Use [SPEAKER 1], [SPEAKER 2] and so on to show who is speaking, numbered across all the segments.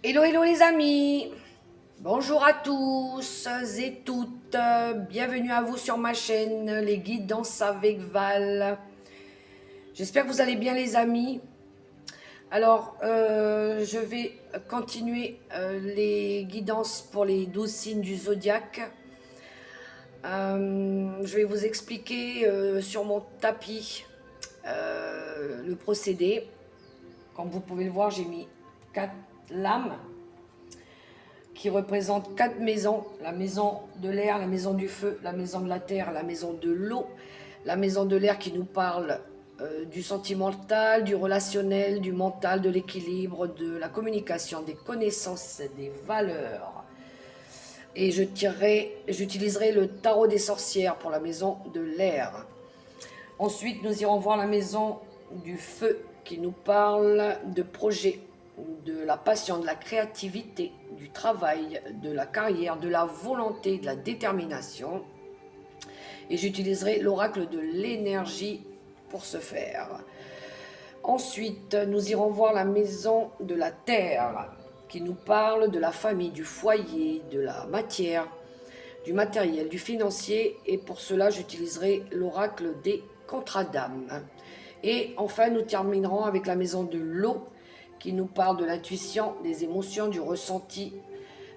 [SPEAKER 1] Hello, hello les amis. Bonjour à tous et toutes. Bienvenue à vous sur ma chaîne, les guidances avec Val. J'espère que vous allez bien les amis. Alors, je vais continuer les guidances pour les 12 signes du zodiaque. Je vais vous expliquer sur mon tapis le procédé. Comme vous pouvez le voir, j'ai mis 4 lames qui représente 4 maisons, la maison de l'air, la maison du feu, la maison de la terre, la maison de l'eau, la maison de l'air qui nous parle du sentimental, du relationnel, du mental, de l'équilibre, de la communication, des connaissances, des valeurs. Et j'utiliserai le tarot des sorcières pour la maison de l'air. Ensuite, nous irons voir la maison du feu qui nous parle de projets, de la passion, de la créativité, du travail, de la carrière, de la volonté, de la détermination. Et j'utiliserai l'oracle de l'énergie pour ce faire. Ensuite, nous irons voir la maison de la terre qui nous parle de la famille, du foyer, de la matière, du matériel, du financier. Et pour cela, j'utiliserai l'oracle des contrats d'âme. Et enfin, nous terminerons avec la maison de l'eau qui nous parle de l'intuition, des émotions, du ressenti,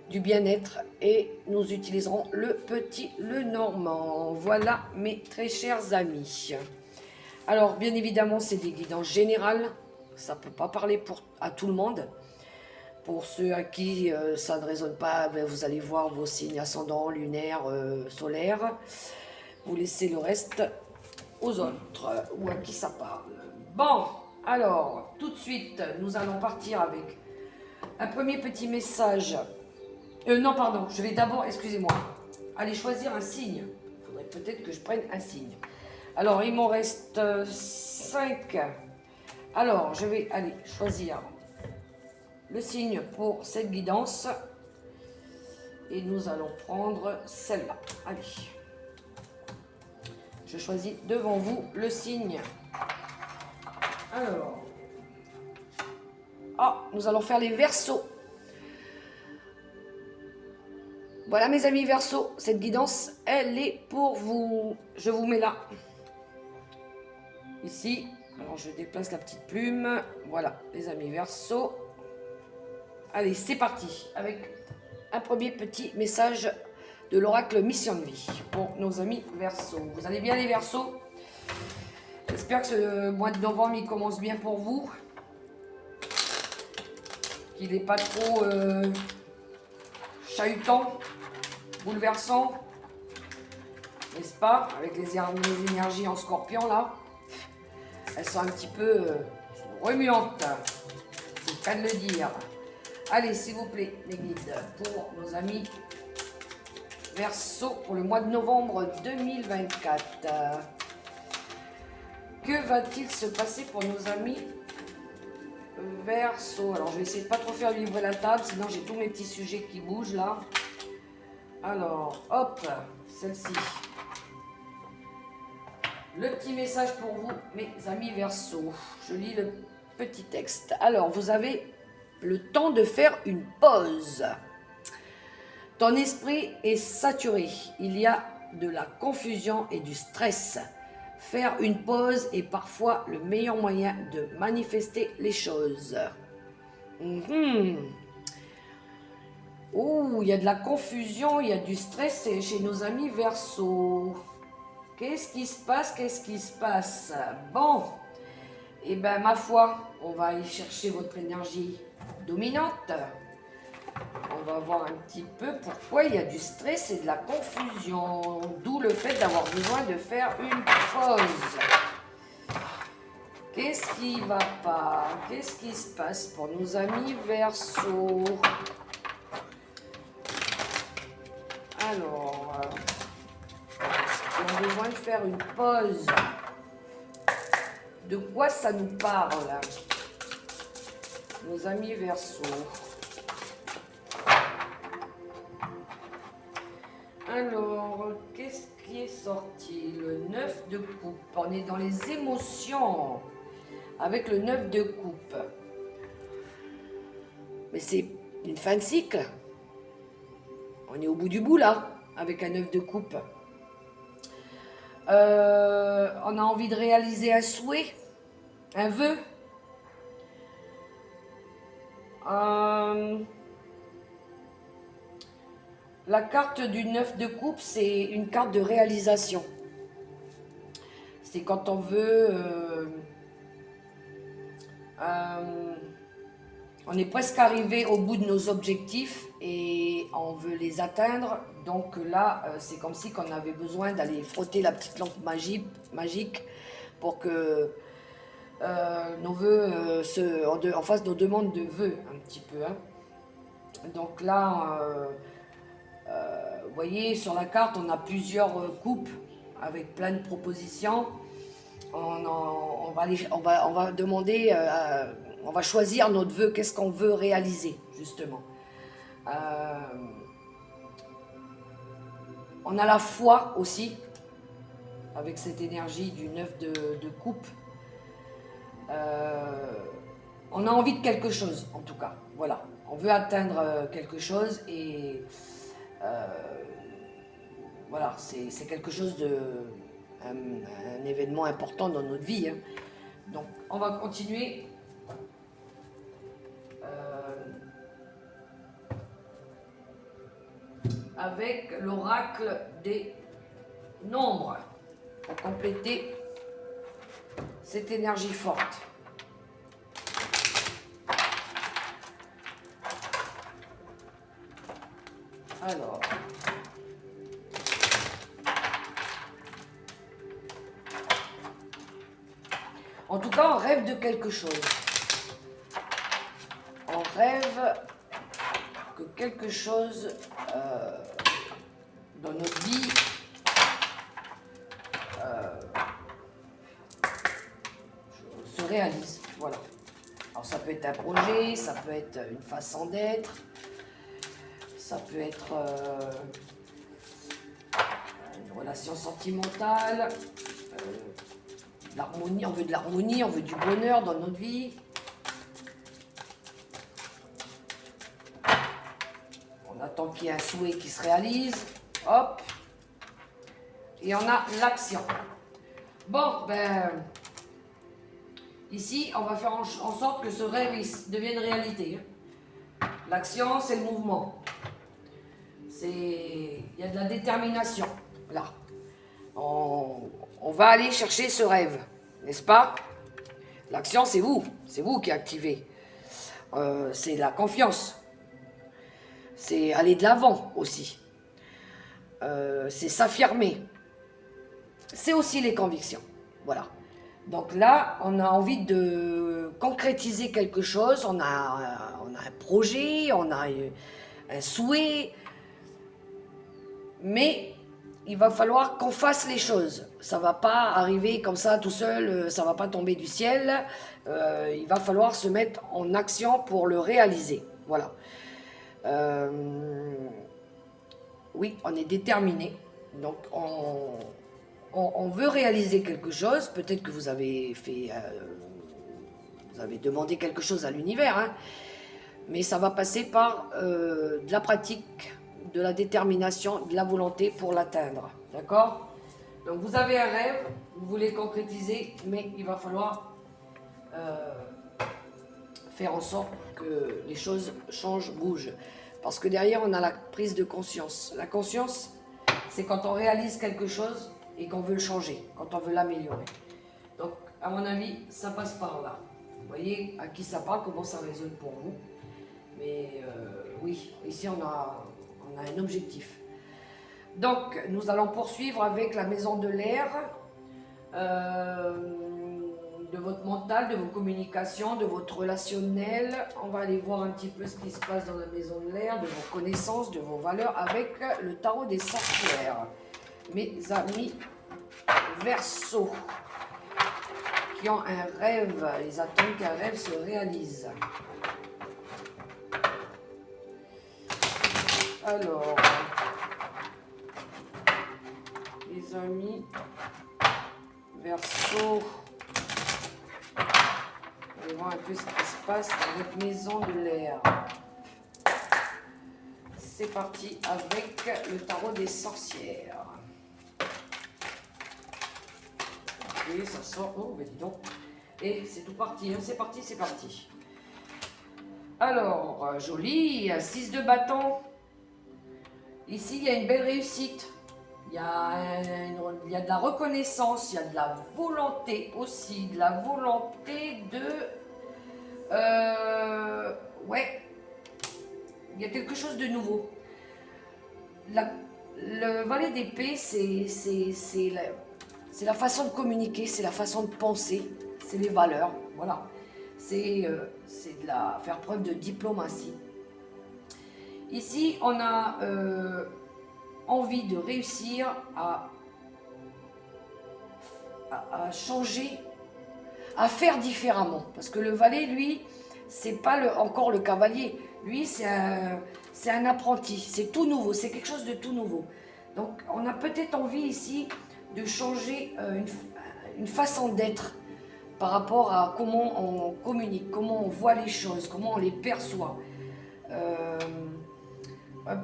[SPEAKER 1] du bien-être. Et nous utiliserons le petit Lenormand. Voilà mes très chers amis. Alors, bien évidemment, c'est des guidances générales. Ça ne peut pas parler à tout le monde. Pour ceux à qui ça ne résonne pas, ben, vous allez voir vos signes ascendants, lunaires, solaires. Vous laissez le reste aux autres ou à qui ça parle. Bon, alors, tout de suite, nous allons partir avec un premier petit message. Non, pardon, je vais d'abord, excusez-moi, aller choisir un signe. Il faudrait peut-être que je prenne un signe. Alors, il m'en reste 5. Alors, je vais aller choisir le signe pour cette guidance. Et nous allons prendre celle-là. Allez. Je choisis devant vous le signe. Alors. Ah, nous allons faire les Verseaux. Voilà mes amis Verseaux, cette guidance, elle est pour vous. Je vous mets là. Ici. Alors je déplace la petite plume. Voilà, les amis Verseaux. Allez, c'est parti. Avec un premier petit message de l'oracle Mission de vie pour nos amis Verseaux. Vous allez bien les Verseaux? J'espère que ce mois de novembre il commence bien pour vous. Qu'il n'est pas trop chahutant, bouleversant, n'est-ce pas? Avec les énergies en scorpion là, elles sont un petit peu remuantes, c'est le cas de le dire. Allez, s'il vous plaît, les guides, pour nos amis Verseaux pour le mois de novembre 2024. Que va-t-il se passer pour nos amis Verseaux? Alors, je vais essayer de pas trop faire vibrer la table, sinon j'ai tous mes petits sujets qui bougent là. Alors, hop, celle-ci. Le petit message pour vous, mes amis Verseaux. Je lis le petit texte. Alors, vous avez le temps de faire une pause. Ton esprit est saturé. Il y a de la confusion et du stress. Faire une pause est parfois le meilleur moyen de manifester les choses. Oh, il y a de la confusion, il y a du stress chez nos amis Verseaux. Qu'est-ce qui se passe? Qu'est-ce qui se passe? Bon, eh bien, ma foi, on va aller chercher votre énergie dominante. On va voir un petit peu pourquoi il y a du stress et de la confusion. D'où le fait d'avoir besoin de faire une pause. Qu'est-ce qui va pas? Qu'est-ce qui se passe pour nos amis Verseaux? Alors, on a besoin de faire une pause. De quoi ça nous parle, nos amis Verseaux? Alors, qu'est-ce qui est sorti? Le 9 de coupe. On est dans les émotions avec le 9 de coupe. Mais c'est une fin de cycle. On est au bout du bout là, avec un 9 de coupe. On a envie de réaliser un souhait, un vœu. La carte du 9 de coupe, c'est une carte de réalisation. C'est quand on veut... on est presque arrivé au bout de nos objectifs et on veut les atteindre. Donc là, c'est comme si on avait besoin d'aller frotter la petite lampe magique pour que nos vœux en fassent nos demandes de vœux un petit peu. Hein. Donc là, vous voyez, sur la carte, on a plusieurs coupes avec plein de propositions. On va demander, on va choisir notre vœu, qu'est-ce qu'on veut réaliser, justement. On a la foi aussi, avec cette énergie du 9 de coupe. On a envie de quelque chose, en tout cas. Voilà, on veut atteindre quelque chose et voilà, c'est quelque chose de... Un événement important dans notre vie. Hein. Donc, on va continuer. Avec l'oracle des nombres pour compléter cette énergie forte. Alors, en tout cas, on rêve de quelque chose. On rêve que quelque chose dans notre vie se réalise. Voilà. Alors ça peut être un projet, ça peut être une façon d'être, ça peut être une relation sentimentale, l'harmonie, on veut de l'harmonie, on veut du bonheur dans notre vie. On attend qu'il y ait un souhait qui se réalise. Hop. Et on a l'action. Bon, ben... Ici, on va faire en sorte que ce rêve devienne réalité. L'action, c'est le mouvement. Il y a de la détermination, là. On va aller chercher ce rêve, n'est-ce pas? L'action, c'est vous qui activez. C'est la confiance. C'est aller de l'avant aussi. C'est s'affirmer. C'est aussi les convictions. Voilà. Donc là, on a envie de concrétiser quelque chose. On a un projet, on a un souhait. Mais il va falloir qu'on fasse les choses. Ça ne va pas arriver comme ça tout seul, ça ne va pas tomber du ciel. Il va falloir se mettre en action pour le réaliser. Voilà. Oui, on est déterminé. Donc, on veut réaliser quelque chose. Peut-être que vous avez fait... vous avez demandé quelque chose à l'univers. Hein, mais ça va passer par de la pratique, de la détermination, de la volonté pour l'atteindre. D'accord? Donc, vous avez un rêve, vous voulez concrétiser, mais il va falloir faire en sorte que les choses changent, bougent. Parce que derrière, on a la prise de conscience. La conscience, c'est quand on réalise quelque chose et qu'on veut le changer, quand on veut l'améliorer. Donc, à mon avis, ça passe par là. Vous voyez à qui ça parle, comment ça résonne pour vous. Mais oui, ici, on a un objectif. Donc, nous allons poursuivre avec la maison de l'air, de votre mental, de vos communications, de votre relationnel. On va aller voir un petit peu ce qui se passe dans la maison de l'air, de vos connaissances, de vos valeurs avec le tarot des sorcières. Mes amis Verseau, qui ont un rêve, ils attendent qu'un rêve se réalise. Alors, les amis Verseau, on va voir un peu ce qui se passe dans votre maison de l'air. c'est parti avec le tarot des sorcières. Ok, ça sort. Oh, mais dis donc. Et c'est tout parti, hein. C'est parti, c'est parti. Alors, joli, 6 de bâton. Ici, il y a une belle réussite. Il y a de la reconnaissance, il y a de la volonté aussi, de la volonté de... ouais, il y a quelque chose de nouveau. Le valet d'épée, c'est la façon de communiquer, c'est la façon de penser, c'est les valeurs, voilà. C'est faire preuve de diplomatie. Ici, on a envie de réussir à changer, à faire différemment. Parce que le valet, lui, c'est pas encore le cavalier. Lui, c'est un apprenti, c'est tout nouveau, c'est quelque chose de tout nouveau. Donc, on a peut-être envie ici de changer une façon d'être par rapport à comment on communique, comment on voit les choses, comment on les perçoit.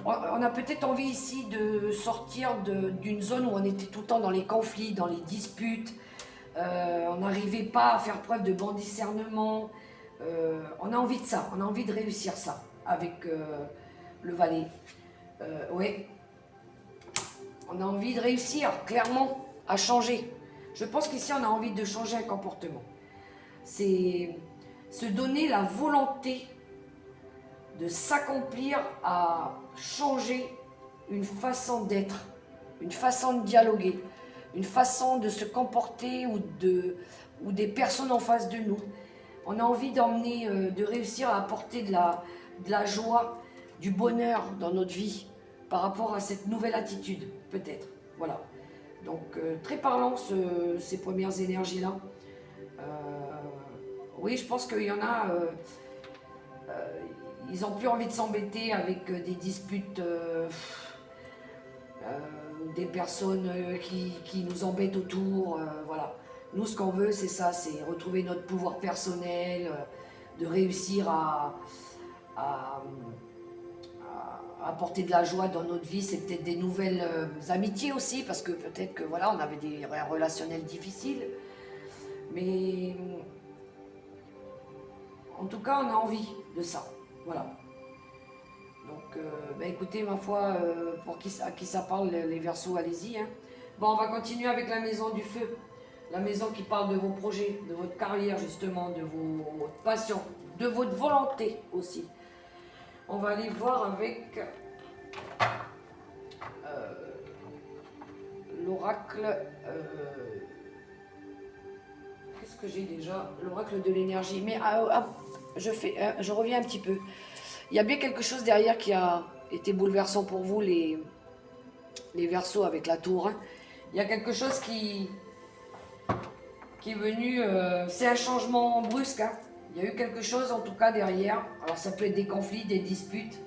[SPEAKER 1] On a peut-être envie ici de sortir d'une zone où on était tout le temps dans les conflits, dans les disputes. On n'arrivait pas à faire preuve de bon discernement. On a envie de ça, on a envie de réussir ça avec le valet. Oui, on a envie de réussir clairement à changer. Je pense qu'ici on a envie de changer un comportement. C'est se donner la volonté de s'accomplir à changer une façon d'être, une façon de dialoguer, une façon de se comporter ou des personnes en face de nous. On a envie d'emmener, de réussir à apporter de la joie, du bonheur dans notre vie par rapport à cette nouvelle attitude, peut-être. Voilà. Donc, très parlant ces premières énergies-là. Oui, je pense qu'il y en a... ils n'ont plus envie de s'embêter avec des disputes, des personnes qui nous embêtent autour. Voilà. Nous, ce qu'on veut, c'est ça, c'est retrouver notre pouvoir personnel, de réussir à apporter de la joie dans notre vie. C'est peut-être des nouvelles amitiés aussi, parce que peut-être que voilà, on avait des relationnels difficiles. Mais en tout cas, on a envie de ça. Voilà. Donc, écoutez, ma foi, à qui ça parle, les Verseaux, allez-y. Hein. Bon, on va continuer avec la maison du feu. La maison qui parle de vos projets, de votre carrière, justement, de votre passion, de votre volonté aussi. On va aller voir avec l'oracle. Qu'est-ce que j'ai déjà? L'oracle de l'énergie. Mais je reviens un petit peu. Il y a bien quelque chose derrière qui a été bouleversant pour vous, les Verseaux avec la tour. Hein. Il y a quelque chose qui est venu, c'est un changement brusque. Hein. Il y a eu quelque chose en tout cas derrière. Alors ça peut être des conflits, des disputes.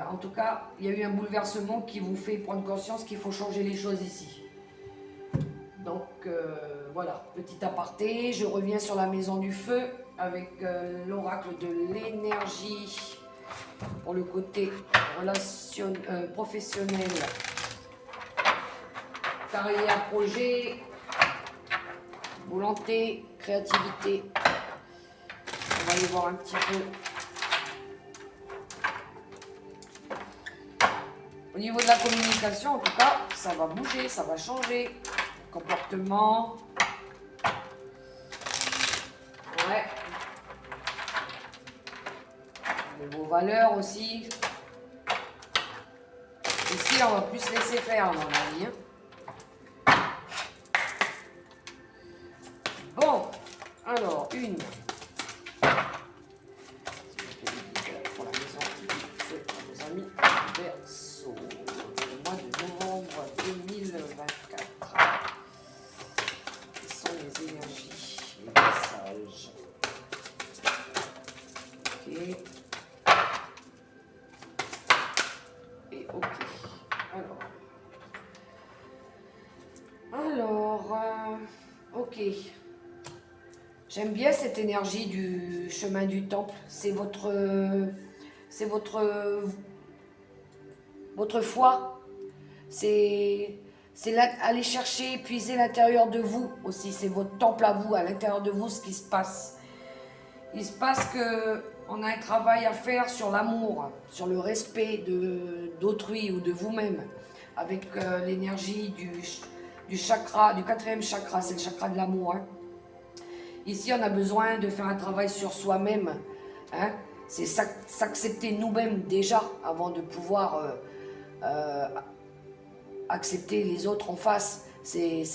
[SPEAKER 1] En tout cas, il y a eu un bouleversement qui vous fait prendre conscience qu'il faut changer les choses ici. Donc voilà, petit aparté, je reviens sur la maison du feu avec l'oracle de l'énergie pour le côté professionnel, carrière, projet, volonté, créativité. On va aller voir un petit peu. Au niveau de la communication, en tout cas, ça va bouger, ça va changer. Comportement. Ouais. Vos valeurs aussi. Ici, on va plus se laisser faire, à mon avis. Hein. Bon, alors, une. Pour la maison du feu, mes amis, Verseau, le mois de novembre 2024. Quelles sont les énergies, les messages? Ok. Et ok. Ok. J'aime bien cette énergie du chemin du temple. C'est votre votre foi. C'est aller chercher, puiser l'intérieur de vous aussi. C'est votre temple à vous, à l'intérieur de vous, ce qui se passe. Il se passe que on a un travail à faire sur l'amour, sur le respect d'autrui ou de vous-même, avec l'énergie du chakra, du quatrième chakra, c'est le chakra de l'amour. Hein. Ici, on a besoin de faire un travail sur soi-même. Hein. C'est s'accepter nous-mêmes déjà avant de pouvoir accepter les autres en face. C'est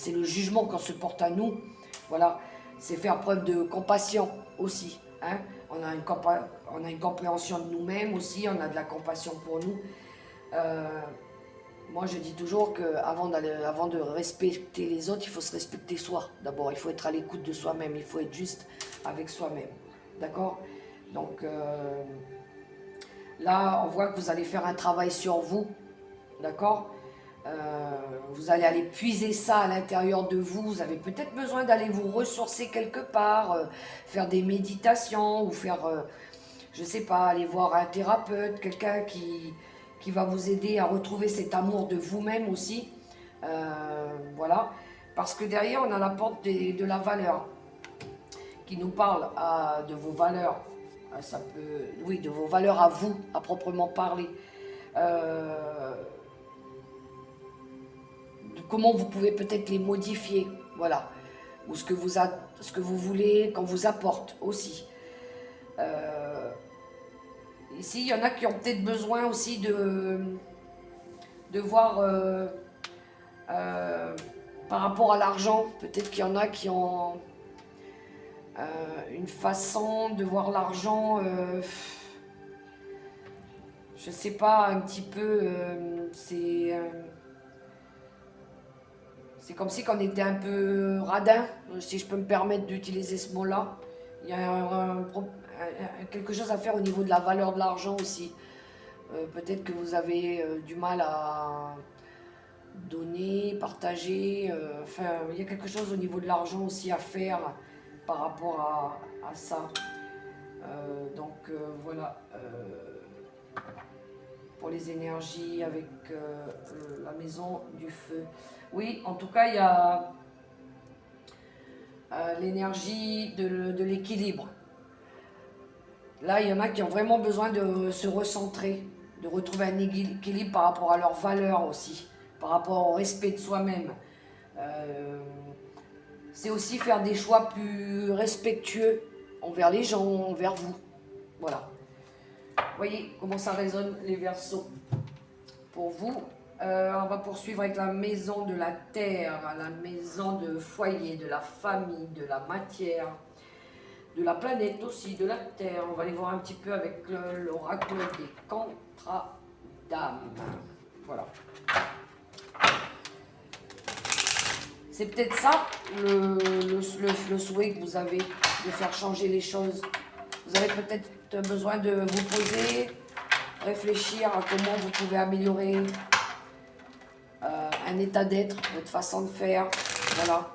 [SPEAKER 1] le jugement qu'on se porte à nous. Voilà, c'est faire preuve de compassion aussi. Hein. On a une compréhension de nous-mêmes aussi, on a de la compassion pour nous. Moi, je dis toujours qu'avant de respecter les autres, il faut se respecter soi. D'abord, il faut être à l'écoute de soi-même, il faut être juste avec soi-même. D'accord? Donc, là, on voit que vous allez faire un travail sur vous. D'accord? Vous allez aller puiser ça à l'intérieur de vous. Vous avez peut-être besoin d'aller vous ressourcer quelque part, faire des méditations ou faire, je ne sais pas, aller voir un thérapeute, quelqu'un qui va vous aider à retrouver cet amour de vous-même aussi. Voilà. Parce que derrière, on a la porte de la valeur qui nous parle de vos valeurs. Ça peut, oui, de vos valeurs à vous, à proprement parler. Comment vous pouvez peut-être les modifier, voilà, ou ce que vous voulez qu'on vous apporte aussi. Ici, il y en a qui ont peut-être besoin aussi de voir par rapport à l'argent, peut-être qu'il y en a qui ont une façon de voir l'argent, je sais pas, un petit peu, c'est comme si on était un peu radin, si je peux me permettre d'utiliser ce mot-là. Il y a quelque chose à faire au niveau de la valeur de l'argent aussi. Peut-être que vous avez du mal à donner, partager. Enfin, il y a quelque chose au niveau de l'argent aussi à faire par rapport à ça. Donc voilà. Pour les énergies avec la maison du feu. Oui, en tout cas, il y a l'énergie de l'équilibre. Là, il y en a qui ont vraiment besoin de se recentrer, de retrouver un équilibre par rapport à leurs valeurs aussi, par rapport au respect de soi-même. C'est aussi faire des choix plus respectueux envers les gens, envers vous. Voilà. Voyez comment ça résonne les Verseaux pour vous. On va poursuivre avec la maison de la terre, la maison de foyer, de la famille, de la matière, de la planète aussi, de la terre. On va aller voir un petit peu avec l'oracle des contrats d'âme. Voilà. C'est peut-être ça le souhait que vous avez de faire changer les choses. Vous avez peut-être besoin de vous poser, réfléchir à comment vous pouvez améliorer un état d'être, votre façon de faire. Voilà.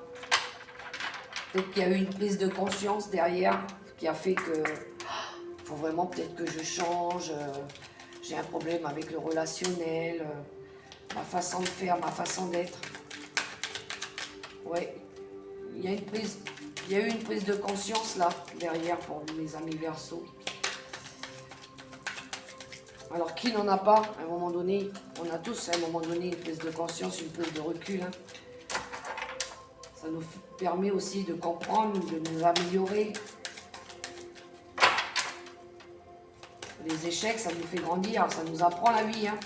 [SPEAKER 1] Peut-être qu'il y a eu une prise de conscience derrière qui a fait que il faut vraiment peut-être que je change. J'ai un problème avec le relationnel, ma façon de faire, ma façon d'être. Ouais, il y a eu une prise de conscience là derrière pour mes amis Verseaux. Alors qui n'en a pas à un moment donné? On a tous à un moment donné une prise de conscience, une prise de recul. Hein. Ça nous permet aussi de comprendre, de nous améliorer. Les échecs, ça nous fait grandir, ça nous apprend la vie. Hein.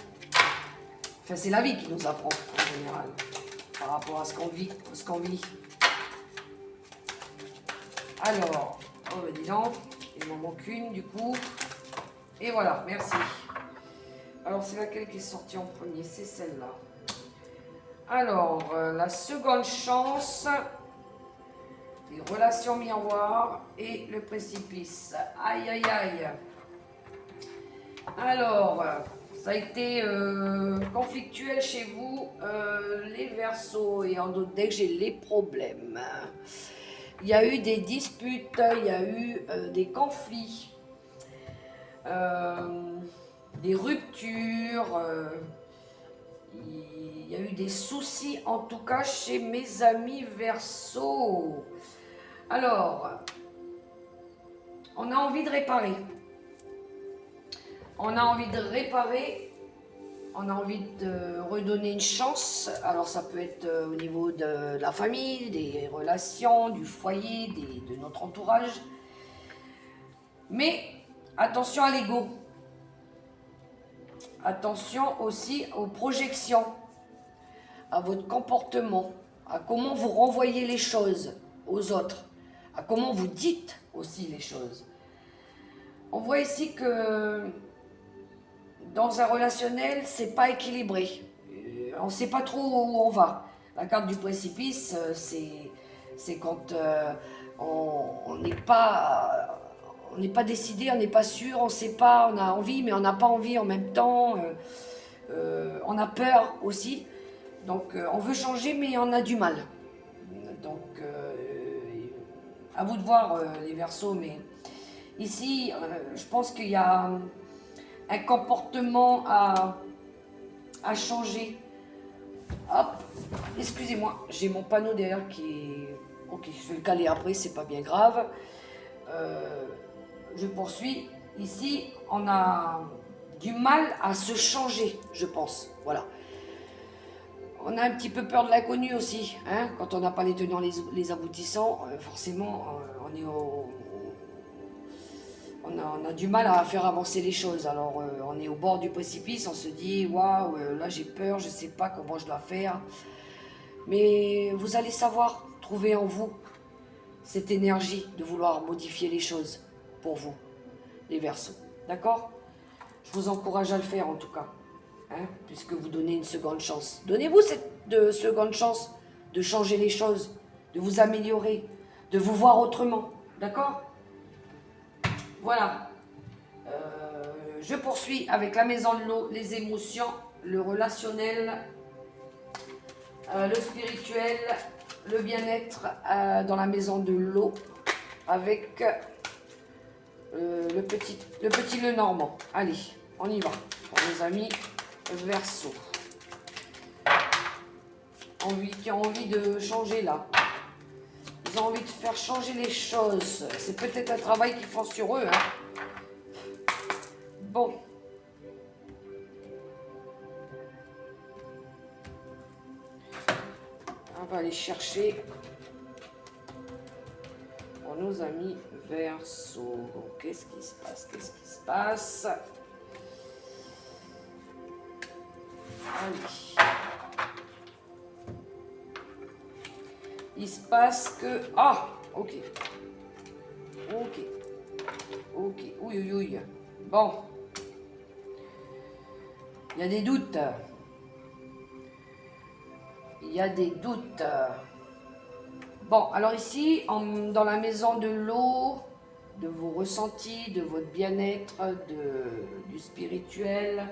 [SPEAKER 1] Enfin, c'est la vie qui nous apprend en général, par rapport à ce qu'on vit, Alors, oh ben dis donc, il m'en manque une du coup. Et voilà, merci. Alors, c'est laquelle qui est sortie en premier? C'est celle-là. Alors, la seconde chance, les relations miroirs et le précipice. Aïe, aïe, aïe. Alors, ça a été conflictuel chez vous, les Verseaux, et en d'autres decks, j'ai les problèmes. Il y a eu des disputes, il y a eu des conflits. des ruptures, il y a eu des soucis en tout cas chez mes amis Verseau. Alors, on a envie de réparer. On a envie de réparer. On a envie de redonner une chance. Alors ça peut être au niveau de la famille, des relations, du foyer, de notre entourage. Mais attention à l'ego. Attention aussi aux projections, à votre comportement, à comment vous renvoyez les choses aux autres, à comment vous dites aussi les choses. On voit ici que dans un relationnel, c'est pas équilibré. On ne sait pas trop où on va. La carte du précipice, c'est quand on n'est pas décidé, on n'est pas sûr, on ne sait pas, on a envie mais on n'a pas envie en même temps. On a peur aussi. Donc on veut changer mais on a du mal. Donc à vous de voir les Verseaux, mais ici je pense qu'il y a un comportement à changer. Hop, excusez-moi, j'ai mon panneau derrière qui est... Ok, je vais le caler après, c'est pas bien grave. Je poursuis. Ici, on a du mal à se changer, je pense. Voilà. On a un petit peu peur de l'inconnu aussi, hein, quand on n'a pas les tenants, les aboutissants, forcément, on a du mal à faire avancer les choses. Alors, on est au bord du précipice, on se dit, waouh, là j'ai peur, je ne sais pas comment je dois faire. Mais vous allez savoir trouver en vous cette énergie de vouloir modifier les choses pour vous, les Verseaux. D'accord? Je vous encourage à le faire en tout cas. Hein, puisque vous donnez une seconde chance. Donnez-vous cette seconde chance de changer les choses, de vous améliorer, de vous voir autrement. D'accord? Voilà. Je poursuis avec la maison de l'eau, les émotions, le relationnel, le spirituel, le bien-être dans la maison de l'eau avec le petit Lenormand. Allez, on y va pour mes amis Verseau. Qui ont envie de changer là. Ils ont envie de faire changer les choses. C'est peut-être un travail qu'ils font sur eux. Hein. Bon. On va aller chercher pour nos amis Verseau. Bon, qu'est-ce qui se passe? Qu'est-ce qui se passe? Allez. Il se passe que... Ah, ok. Ok. Ok. Oui, oui, oui. Bon. Il y a des doutes. Il y a des doutes. Bon, alors ici, dans la maison de l'eau, de vos ressentis, de votre bien-être, du spirituel,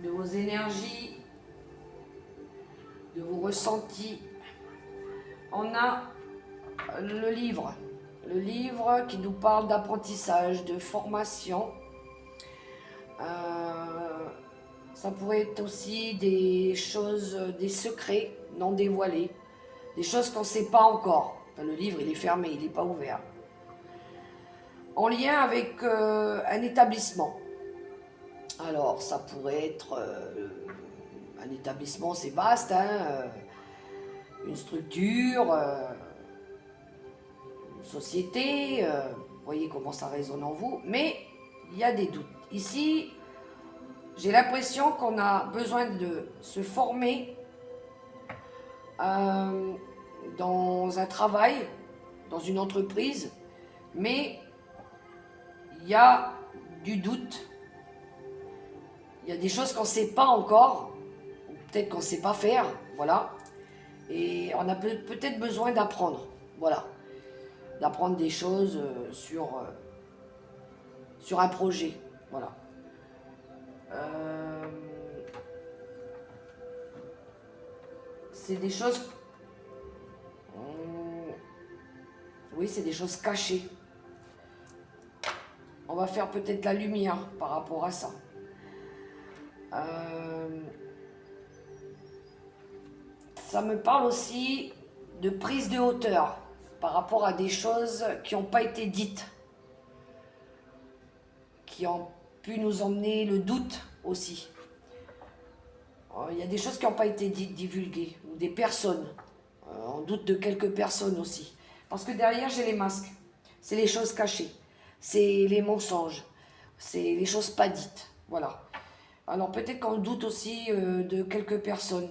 [SPEAKER 1] de vos énergies, de vos ressentis, on a le livre qui nous parle d'apprentissage, de formation. Ça pourrait être aussi des choses, des secrets non dévoilés, des choses qu'on ne sait pas encore. Enfin, le livre, il est fermé, il n'est pas ouvert. En lien avec un établissement. Alors, ça pourrait être un établissement, c'est vaste, hein, une structure, une société, vous voyez comment ça résonne en vous, mais il y a des doutes. Ici, j'ai l'impression qu'on a besoin de se former dans un travail, dans une entreprise, mais il y a du doute. Il y a des choses qu'on ne sait pas encore, ou peut-être qu'on ne sait pas faire, voilà. Et on a peut-être besoin d'apprendre, voilà. D'apprendre des choses sur un projet, voilà. C'est des choses... oui, c'est des choses cachées. On va faire peut-être la lumière par rapport à ça. Ça me parle aussi de prise de hauteur par rapport à des choses qui n'ont pas été dites, qui ont pu nous emmener le doute aussi. Il y a des choses qui n'ont pas été dites, divulguées, ou des personnes. On doute de quelques personnes aussi. Parce que derrière, j'ai les masques. C'est les choses cachées. C'est les mensonges. C'est les choses pas dites. Voilà. Alors peut-être qu'on doute aussi de quelques personnes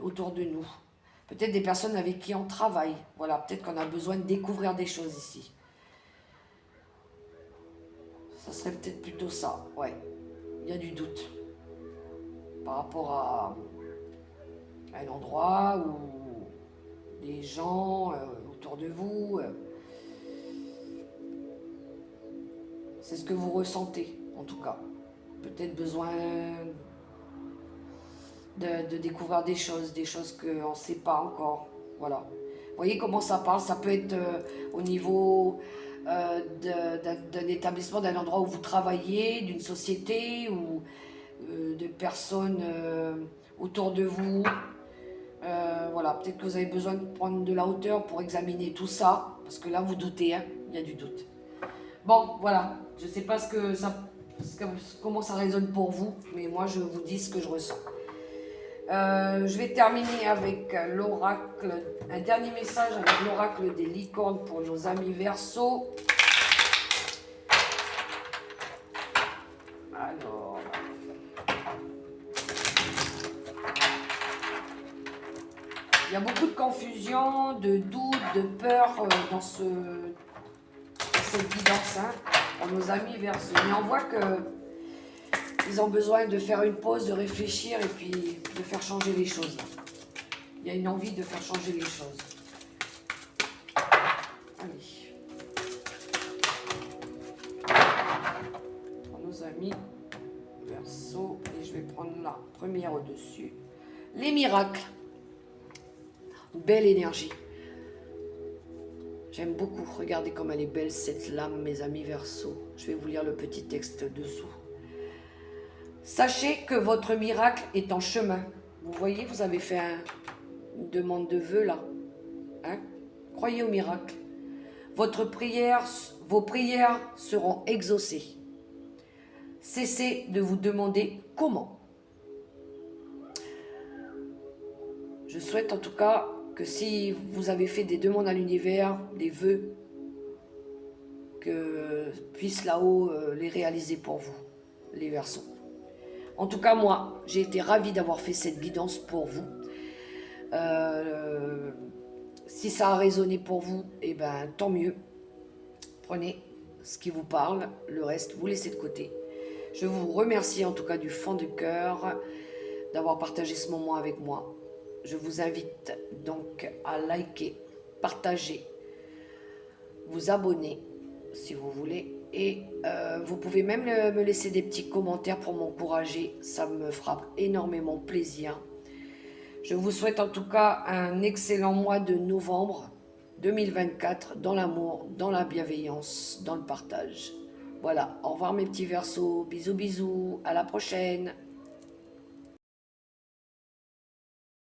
[SPEAKER 1] autour de nous. Peut-être des personnes avec qui on travaille. Voilà, peut-être qu'on a besoin de découvrir des choses ici. Ça serait peut-être plutôt ça, ouais. Il y a du doute. Par rapport à un endroit ou des gens autour de vous. C'est ce que vous ressentez, en tout cas. Peut-être besoin de découvrir des choses qu'on ne sait pas encore. Voilà. Vous voyez comment ça parle? Ça peut être au niveau d'un établissement, d'un endroit où vous travaillez, d'une société ou de personnes autour de vous. Voilà, peut-être que vous avez besoin de prendre de la hauteur pour examiner tout ça, parce que là vous doutez, hein, il y a du doute. Bon, voilà, je ne sais pas comment ça résonne pour vous, mais moi je vous dis ce que je ressens. Je vais terminer avec l'oracle, un dernier message avec l'oracle des licornes pour nos amis Verseaux. Alors, il y a beaucoup de confusion, de doute, de peur dans cette guidance hein, pour nos amis Verseaux. Mais on voit qu'ils ont besoin de faire une pause, de réfléchir et puis de faire changer les choses. Il y a une envie de faire changer les choses. Allez. Pour nos amis Verseaux, et je vais prendre la première au-dessus. Les miracles. Belle énergie. J'aime beaucoup. Regardez comme elle est belle cette lame, mes amis Verseaux. Je vais vous lire le petit texte dessous. Sachez que votre miracle est en chemin. Vous voyez, vous avez fait une demande de vœu là. Hein? Croyez au miracle. Vos prières seront exaucées. Cessez de vous demander comment. Je souhaite en tout cas que si vous avez fait des demandes à l'univers, des vœux, que puisse là-haut les réaliser pour vous, les Verseaux. En tout cas, moi, j'ai été ravie d'avoir fait cette guidance pour vous. Si ça a résonné pour vous, eh ben, tant mieux. Prenez ce qui vous parle, le reste, vous laissez de côté. Je vous remercie en tout cas du fond du cœur d'avoir partagé ce moment avec moi. Je vous invite donc à liker, partager, vous abonner si vous voulez. Et vous pouvez même me laisser des petits commentaires pour m'encourager. Ça me fera énormément plaisir. Je vous souhaite en tout cas un excellent mois de novembre 2024 dans l'amour, dans la bienveillance, dans le partage. Voilà, au revoir mes petits Verseaux. Bisous, bisous. À la prochaine.